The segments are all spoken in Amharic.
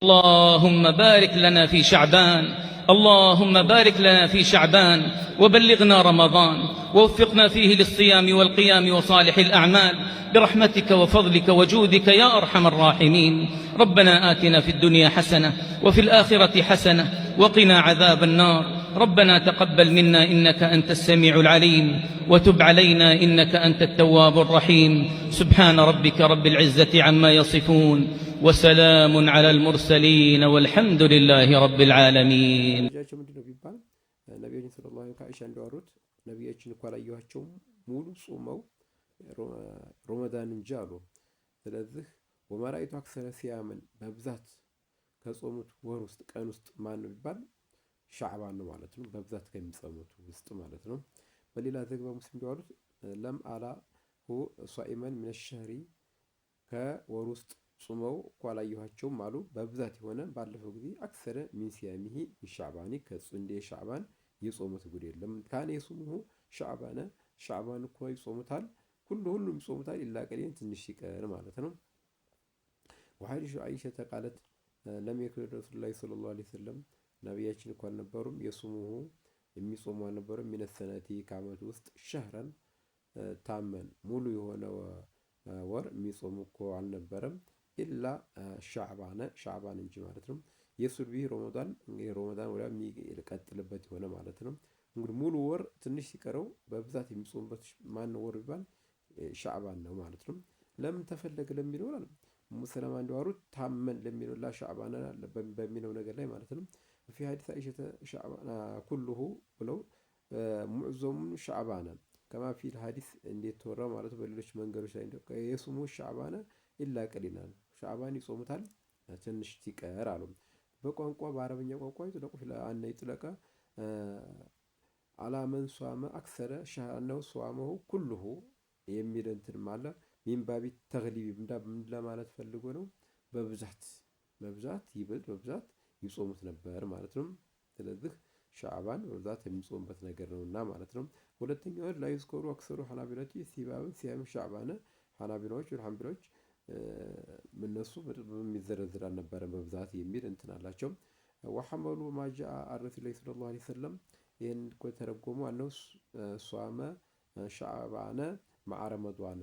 اللهم بارك لنا في شعبان، اللهم بارك لنا في شعبان وبلغنا رمضان ووفقنا فيه للصيام والقيام وصالح الأعمال برحمتك وفضلك وجودك يا أرحم الراحمين. ربنا آتنا في الدنيا حسنة وفي الآخرة حسنة وقنا عذاب النار. ربنا تقبل منا إنك أنت السميع العليم وتب علينا إنك أنت التواب الرحيم. سبحان ربك رب العزة عما يصفون وسلام على المرسلين والحمد لله رب العالمين. ነቢያችን ሰለላሁ ዐለይሂ ወሰለም እንዳወሩት ነቢያችን እኮ አላየኋቸውም ሙሉ ጾመው ረመዳን እንጂ አሉ። ስለዚህ ወመራኢቱ አክሰረ ሲያምን በብዛት ከጾሙት ወር ውስጥ ቀን ውስጥ ማን ነው ቢባል ሻዕባን ነው ማለት ነው። በብዛት ከሚጾሙት ውስጥ ማለት ነው። በሌላ ዘገባ ሙስሊም እንዳወሩት ለም አላ ሁ ሷኢመን ሚነ ሸህሪ ከወር ውስጥ ጾመው እኮ አላየኋቸውም አሉ። በብዛት የሆነ ባለፈው ጊዜ አክሰረ ሚን ሲያሚሂ ሻዕባኒ ከጽንዴ ሻዕባን የጾሙት ጉድ የለም። ካነ የሱሙሁ ሻዕባን እኮ ይጾሙታል ሁሉም ይጾሙታል ኢላ ቀሊን ትንሽ ሲቀር ማለት ነው። ወሐዲሱ አይሻ ተቃለት ለም የኩን ረሱሉላህ ሰለላሁ ዐለይሂ ወሰለም ነቢያችን እኮ አልነበሩም የሱሙሁ የሚጾሙ አልነበሩም ሚነ ሰነቲ ከዓመት ውስጥ ሸህረን ታመን ሙሉ የሆነ ወር የሚጾሙ እኮ አልነበረም ኢላ ሻዕባን እንጂ ማለት ነው። የሱል ቢህ ረመዳን ወዲያ የሚቀጥልበት የሆነ ማለት ነው። እንግዲህ ሙሉ ወር ትንሽ ሲቀረው በብዛት የሚጾምበት ማን ወር ቢባል ሻዕባን ነው ማለት ነው። ለምን ተፈለገ ለሚለው ሙሰለማ እንደዋሩት ታመን ለሚለው ላ ሻዕባን በሚለው ነገር ላይ ማለት ነው። في حديث عائشة شعبان كله ብለው ሙዕዘሙን ሻዕባን كما في الحديث እንዴት ተወራ ማለት በሌሎች መንገዶች ላይ የሱሙ ሻዕባን ኢላ ቀሊናን ሻዕባን ይጾሙታል ትንሽ ሲቀር አሉ። በቋንቋ በአረበኛ ቋንቋ ይጥለቁ ለአነ ይጥለቀ አላመን ሷመ አክሰረ ሻህነው ሷመው ኩልሁ የሚል እንትን ማለት ሚንባቢ ተግሊብ ለማለት ፈልጎ ነው። በብዛት ይበልጥ በብዛት ይጾሙት ነበር ማለት ነው። ስለዚህ ሻዕባን በብዛት የሚጾምበት ነገር ነውና ማለት ነው። ሁለተኛው ላይ ይዝከሩ አክሰሩ ሐናቢላቲ ሲያም ሻዕባን ሐናቢላዎች ወልሐንቢላዎች እነሱ በሚዘረዝር አልነበረም በብዛት የሚል እንትን አላቸው። ወሐመሉ ማጃ አረሱላህ ሰለላሁ ዐለይሂ ወሰለም ይህን እኮ ተረጎሙ አነው ሷመ ሻዕባን መዓ ረመዷን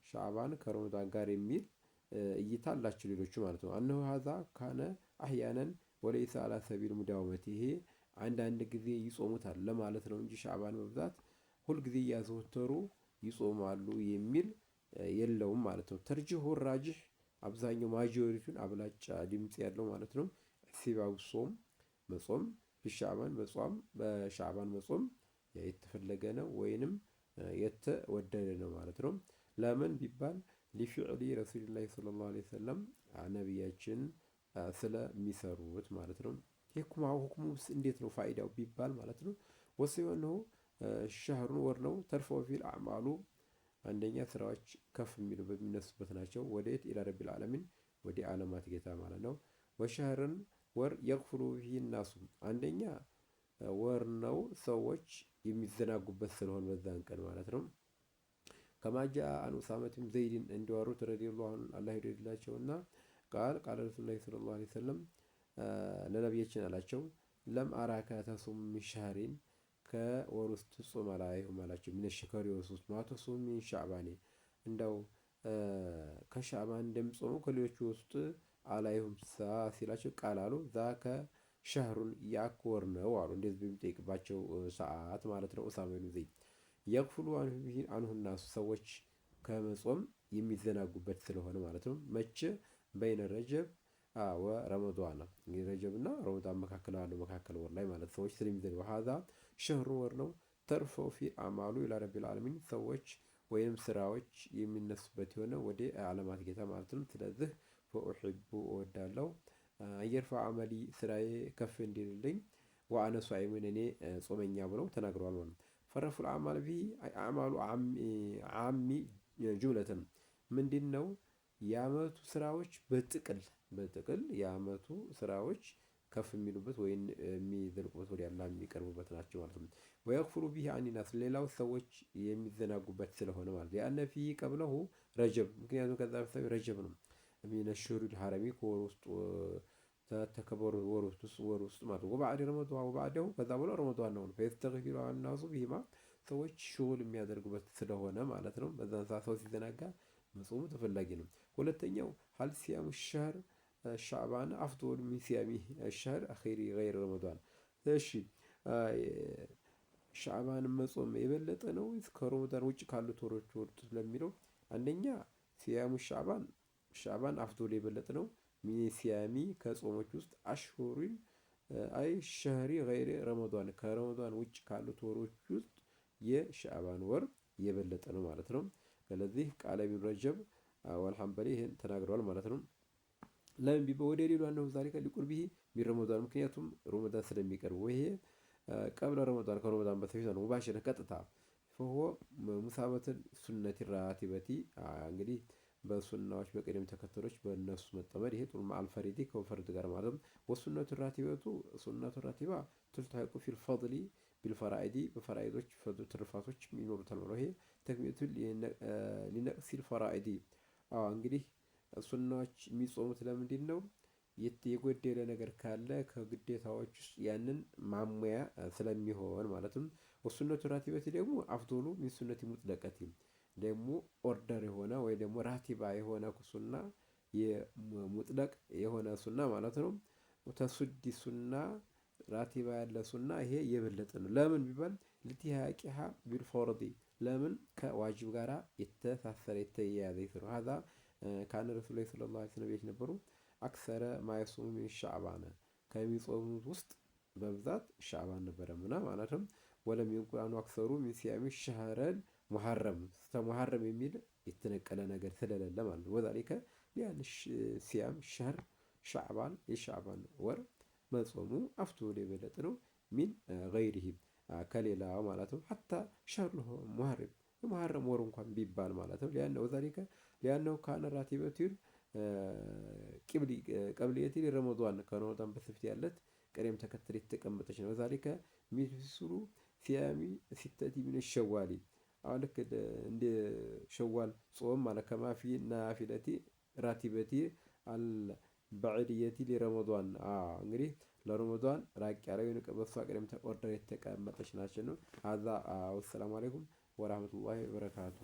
ሻዕባን ከረመዳን ጋር የሚል እይታ አላቸው ሌሎቹ ማለት ነው። አነሁ ሀዛ ካነ አህያነን ወለይሳ አላ ሰቢል ሙዳወመት ይሄ አንዳንድ ጊዜ ይጾሙታል ለማለት ነው እንጂ ሻዕባን በብዛት ሁልጊዜ እያዘወተሩ ይጾማሉ የሚል የለውም ማለት ነው። ተርጂሁ ራጅህ አብዛኛው ማጆሪቲውን አብላጫ ድምጽ ያለው ማለት ነው። ሲባው መጾም በሻዕባን መጾም የተፈለገ ነው ወይንም የተወደደ ነው ማለት ነው። ለምን ቢባል ሊፊዕሊ ረሱሉላህ ሰለላሁ ዐለይሂ ወሰለም ነቢያችን ስለሚሰሩት ማለት ነው። ሁክሙ እንዴት ነው ፋይዳው ቢባል ማለት ነው። ወሲዮን ነው ሸህሩን ወር ነው ተርፈው ፊል አዕማሉ አንደኛ ስራዎች ከፍ የሚሉ በሚነሱበት ናቸው። ወዴት ኢላ ረቢል ዓለሚን ወደ ዓለማት ጌታ ማለት ነው። ወሸህርን ወር የግፍሩ ፊህ ናሱ አንደኛ ወር ነው ሰዎች የሚዘናጉበት ስለሆነ በዛን ቀን ማለት ነው። ከማጃ አን ኡሳመቲም ዘይድን እንዲወሩት ረዲየላሁ ዐንሁ አላህ ይወድላቸውና ቃል ረሱሉላህ ሰለላሁ ዐለይሂ ወሰለም ለነቢያችን አላቸው ለም አራካ ተሱም ሚን ሸህሪን ከወር ውስጥ ጾም አላየሁም አላቸው። ሚነ ሸከሪ ወሱስ ማተሱም ሚን ሻዕባን እንደው ከሻዕባን እንደምጾሙ ከሌሎቹ ውስጥ አላየሁም ሲላቸው ቃል አሉ ዛከ ሸህሩን ያኮር ነው አሉ። እንደዚህ በሚጠይቅባቸው ሰዓት ማለት ነው። ኡሳማ ኢብኑ ዘይድ የግፍሉ አንሁ ናሱ ሰዎች ከመጾም የሚዘናጉበት ስለሆነ ማለት ነው። መቼ በይነ ረጀብ ወረመዷን እንግዲህ ረጀብና ረመዷን መካከል ወር ላይ ማለት ሰዎች ስለሚዘኑ ሀዛ ሸህሩ ወር ነው ተርፈው ፊ አማሉ ኢላ ረቢል ዓለሚን ሰዎች ወይም ስራዎች የሚነሱበት የሆነ ወደ ዓለማት ጌታ ማለት ነው። ስለዚህ ፈኡሂቡ እወዳለሁ አየርፋ አመሊ ስራዬ ከፍ እንዲልልኝ ወአነ ሷኢሙን እኔ ጾመኛ ብለው ተናግረዋል ማለት ነው። ፈረፉል አዕማል ቢ አዕማሉ ዓሚ ጁምለትን ምንድነው የዓመቱ ስራዎች በጥቅል የዓመቱ ስራዎች ከፍ የሚሉበት ወይም የሚዘልቁበት ወደ አላህ የሚቀርቡበት ናቸው ማለት ነው። ወየግፍሩ ቢሂ አኒናስ ሌላው ሰዎች የሚዘናጉበት ስለሆነ ማለት ያነ ፊ ቀብለሁ ረጀብ ምክንያቱም ከዛ በፊት ረጀብ ነው። ሚነ ሹሁሪል ሐረሚ ከወር ውስጥ ተከበሩ ወር ውስጥ ማለት ነው። ወባዕድ ረመዷን ወባዕደሁ ከዛ በኋላ ረመዷን ነው። ፈየስተግፊሩ አናሱ ቢሂማ ሰዎች ሽጉል የሚያደርጉበት ስለሆነ ማለት ነው። በዛን ሰዓት ሰው ሲዘናጋ መጾሙ ተፈላጊ ነው። ሁለተኛው ሀል ሲያሙ ሸህር ሻዕባን አፍዶል ሚን ሲያሚ ሸህር አኺሪ ገይር ረመዷን። እሺ ሻዕባንን መጾም የበለጠ ነው ወይስ ከረመዷን ውጭ ካሉት ወሮች ወርጡት ለሚለው አንደኛ ሲያሙ ሻዕባን አፍዶል የበለጠ ነው። ሚን ሲያሚ ከጾሞች ውስጥ አሽሁሪን አይ ሸህሪ ገይር ረመዷን ከረመዷን ውጭ ካሉት ወሮች ውስጥ የሻዕባን ወር የበለጠ ነው ማለት ነው። ስለዚህ ቃለ ኢብኑ ረጀብ ወልሐንበሊ ይህን ተናግረዋል ማለት ነው። ለምን ቢባል ወደ ሌሉ አነሁ ዛሊከ ሊቁርቢሂ ሚን ረመዷን ምክንያቱም ረመዷን ስለሚቀርብ ወይ ቀብለ ረመዷን ከረመዷን በፊት ነው። ሙባሽረ ቀጥታ ፈሆ ሙሳበትን ሱነቲ ራቲበቲ እንግዲህ በሱናዎች በቅደም ተከተሎች በእነሱ መጠመድ ይሄ ጥሩ አልፈሪዲ ከፈርድ ጋር ማለት ነው። ወሱነቱ ራቲበቱ ሱነቱ ራቲባ ትልታቁ ፊል ፈድሊ ቢልፈራኢዲ በፈራኢዶች ትርፋቶች ይኖሩታል ማለት ይሄ ተክሚቱ ሊነቅሲል ፈራኢዲ እንግዲህ ሱናዎች የሚጾሙት ለምንድን ነው? የጎደለ ነገር ካለ ከግዴታዎች ውስጥ ያንን ማሟያ ስለሚሆን ማለትም ወሱነቱ ራቲበቲ ደግሞ አፍዶሉ ሚን ሱነቲ ሙጥለቀቲ ደግሞ ኦርደር የሆነ ወይ ደግሞ ራቲባ የሆነ ሱና የሙጥለቅ የሆነ ሱና ማለት ነው። ተሱዲ ሱና ራቲባ ያለ ሱና ይሄ የበለጠ ነው። ለምን ቢባል ልቲሃቂሃ ቢልፈርዲ ለምን ከዋጅብ ጋራ የተሳሰረ የተያያዘ ነው። ሀዛ ካነ ረሱሉላህ ሰለላሁ ዐለይሂ ወሰለም ነበሩ አክሰረ ማየሱሙ ሚን ሻዕባን ከሚጾሙት ውስጥ በብዛት ሻዕባን ነበረምና ማለትም ወለም የንቁራኑ አክሰሩ ሚን ሲያሚ ሸህረል ሙሐረም ሙሐረም የሚል የተነቀለ ነገር ስለሌለ ማለት ነው። ወዛሊከ ያን ሲያም ሸህር ሻዕባን የሻዕባን ወር መጾሙ አፍዶል የበለጠ ነው። ሚን ገይሪሂ ከሌላው ማለት ነው። ሐታ ሸህሩ ሙሐረም የሙሐረም ወር እንኳን ቢባል ማለት ነው። ሊያነው ወዛሊከ ሊያነው ካነ ራቲበቱል ቀብሊየቲ ረመዷን ከረመዷን በፊት ያለት ቅደም ተከተል የተቀመጠች ነው። ወዛሊከ ሚስሉ ሲያሚ ሲተቲ ሚን ሸዋሊ አሁን ልክ እንደ ሸዋል ጾም ማለት ከማፊ ናፊለቲ ራቲበቲ አልበዕድየቲ ሊረመዷን እንግዲህ ለረመዷን ራቅ ያለው በሷ ቅደም ኦርደር የተቀመጠች ናቸው ነው። ሀዛ ወሰላሙ አለይኩም ወራህመቱላሂ ወበረካቱ